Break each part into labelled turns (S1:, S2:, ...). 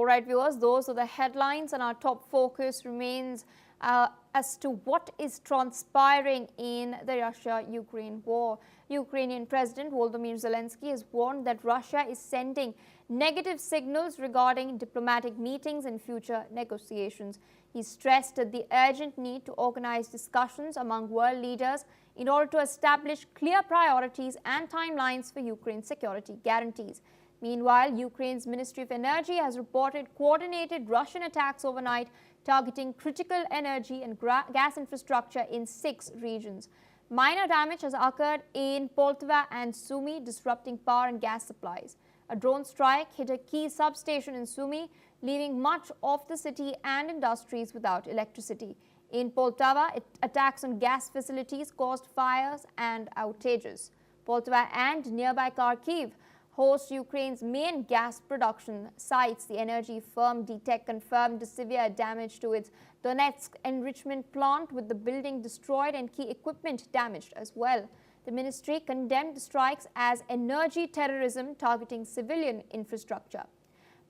S1: Alright viewers, those are the headlines, and our top focus remains as to what is transpiring in the Russia-Ukraine war. Ukrainian President Volodymyr Zelenskyy has warned that Russia is sending negative signals regarding diplomatic meetings and future negotiations. He stressed the urgent need to organize discussions among world leaders in order to establish clear priorities and timelines for Ukraine's security guarantees. Meanwhile, Ukraine's Ministry of Energy has reported coordinated Russian attacks overnight targeting critical energy and gas infrastructure in 6 regions. Minor damage has occurred in Poltava and Sumy, disrupting power and gas supplies. A drone strike hit a key substation in Sumy, leaving much of the city and industries without electricity. In Poltava, attacks on gas facilities caused fires and outages. Poltava and nearby Kharkiv host Ukraine's main gas production sites. The energy firm DTEK confirmed severe damage to its Donetsk enrichment plant, with the building destroyed and key equipment damaged as well. The ministry condemned the strikes as energy terrorism targeting civilian infrastructure.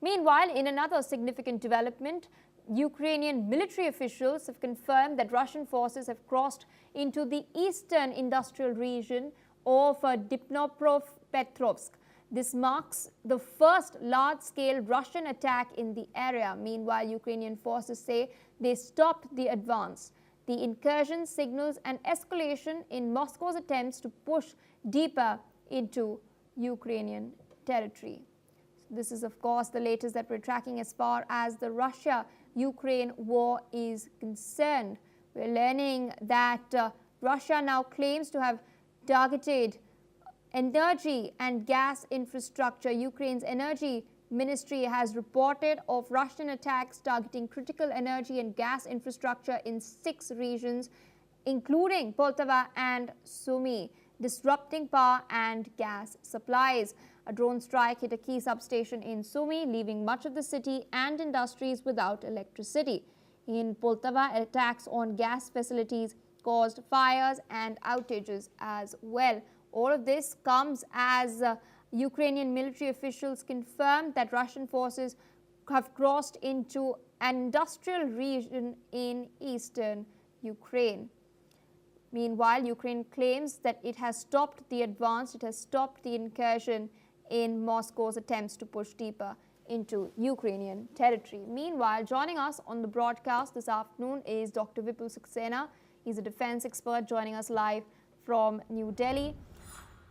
S1: Meanwhile, in another significant development, Ukrainian military officials have confirmed that Russian forces have crossed into the eastern industrial region of Dnipropetrovsk. This marks the first large-scale Russian attack in the area. Meanwhile, Ukrainian forces say they stopped the advance. The incursion signals an escalation in Moscow's attempts to push deeper into Ukrainian territory. This is, of course, the latest that we're tracking as far as the Russia-Ukraine war is concerned. We're learning that Russia now claims to have targeted energy and gas infrastructure. Ukraine's energy ministry has reported of Russian attacks targeting critical energy and gas infrastructure in 6 regions, including Poltava and Sumy, disrupting power and gas supplies. A drone strike hit a key substation in Sumy, leaving much of the city and industries without electricity. In Poltava, attacks on gas facilities caused fires and outages as well. All of this comes as Ukrainian military officials confirmed that Russian forces have crossed into an industrial region in eastern Ukraine. Meanwhile, Ukraine claims that it has stopped the advance, it has stopped the incursion in Moscow's attempts to push deeper into Ukrainian territory. Meanwhile, joining us on the broadcast this afternoon is Dr. Vipul Saxena. He's a defense expert joining us live from New Delhi.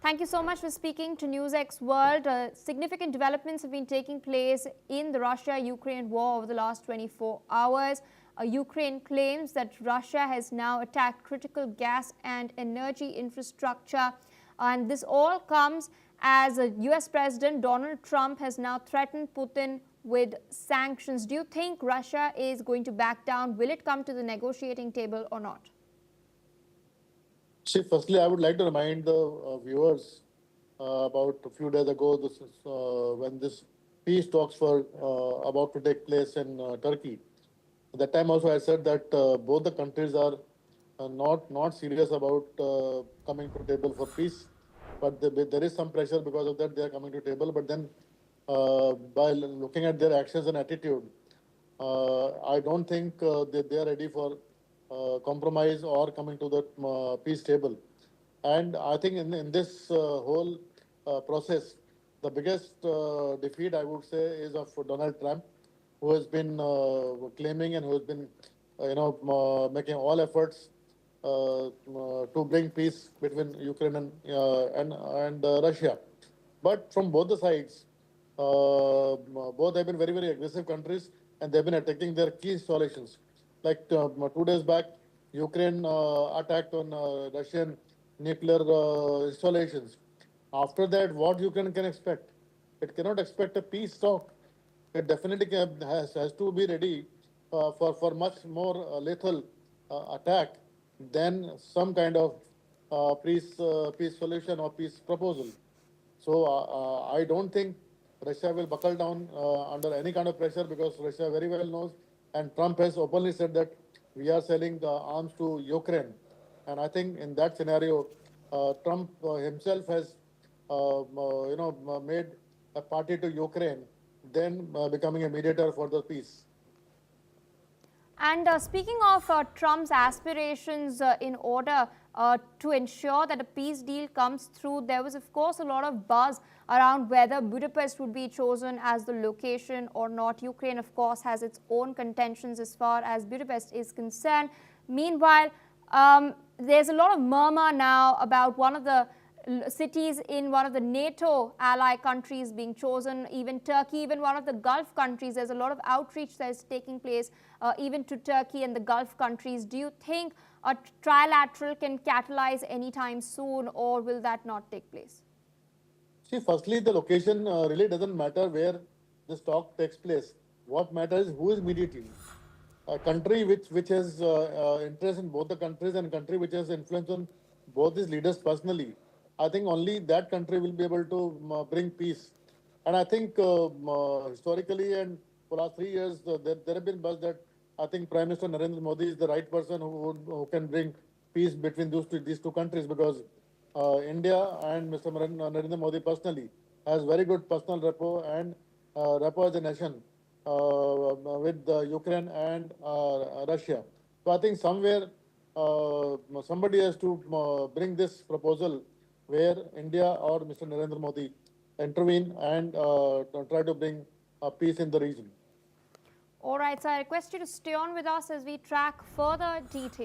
S1: Thank you so much for speaking to NewsX World. Significant developments have been taking place in the Russia-Ukraine war over the last 24 hours. Ukraine claims that Russia has now attacked critical gas and energy infrastructure. And this all comes as US President Donald Trump has now threatened Putin with sanctions. Do you think Russia is going to back down? Will it come to the negotiating table or not?
S2: See, firstly, I would like to remind the viewers about a few days ago, this is when this peace talks were about to take place in Turkey. At that time also I said that both the countries are not serious about coming to table for peace, but there is some pressure because of that they are coming to table. But then by looking at their actions and attitude, I don't think they are ready for compromise or coming to the peace table. And I think in this whole process, the biggest defeat, I would say, is of Donald Trump, who has been claiming and who has been making all efforts to bring peace between Ukraine and Russia. But from both the sides, both have been very, very aggressive countries, and they've been attacking their key installations. Like 2 days back, Ukraine attacked on Russian nuclear installations. After that, what Ukraine can expect? It cannot expect a peace talk. It definitely has to be ready for much more lethal attack than some kind of peace solution or peace proposal. So I don't think Russia will buckle down under any kind of pressure, because Russia very well knows, and Trump has openly said that we are selling the arms to Ukraine. And I think in that scenario, Trump himself has made a party to Ukraine then becoming a mediator for the peace.
S1: And speaking of Trump's aspirations in order to ensure that a peace deal comes through, there was, of course, a lot of buzz around whether Budapest would be chosen as the location or not. Ukraine, of course, has its own contentions as far as Budapest is concerned. Meanwhile, there's a lot of murmur now about one of the cities in one of the NATO ally countries being chosen, even Turkey, even one of the Gulf countries. There's a lot of outreach that is taking place even to Turkey and the Gulf countries. Do you think a trilateral can catalyze anytime soon, or will that not take place?
S2: See, firstly, the location really doesn't matter where this talk takes place. What matters is who is mediating. A country which has interest in both the countries and a country which has influence on both these leaders personally. I think only that country will be able to bring peace. And I think historically and for last 3 years, there have been buzz that I think Prime Minister Narendra Modi is the right person who can bring peace between these two countries, because India and Mr. Narendra Modi personally has very good personal rapport and rapport as a nation with Ukraine and Russia. So I think somewhere somebody has to bring this proposal where India or Mr. Narendra Modi intervene and try to bring peace in the region.
S1: All right, so I request you to stay on with us as we track further details.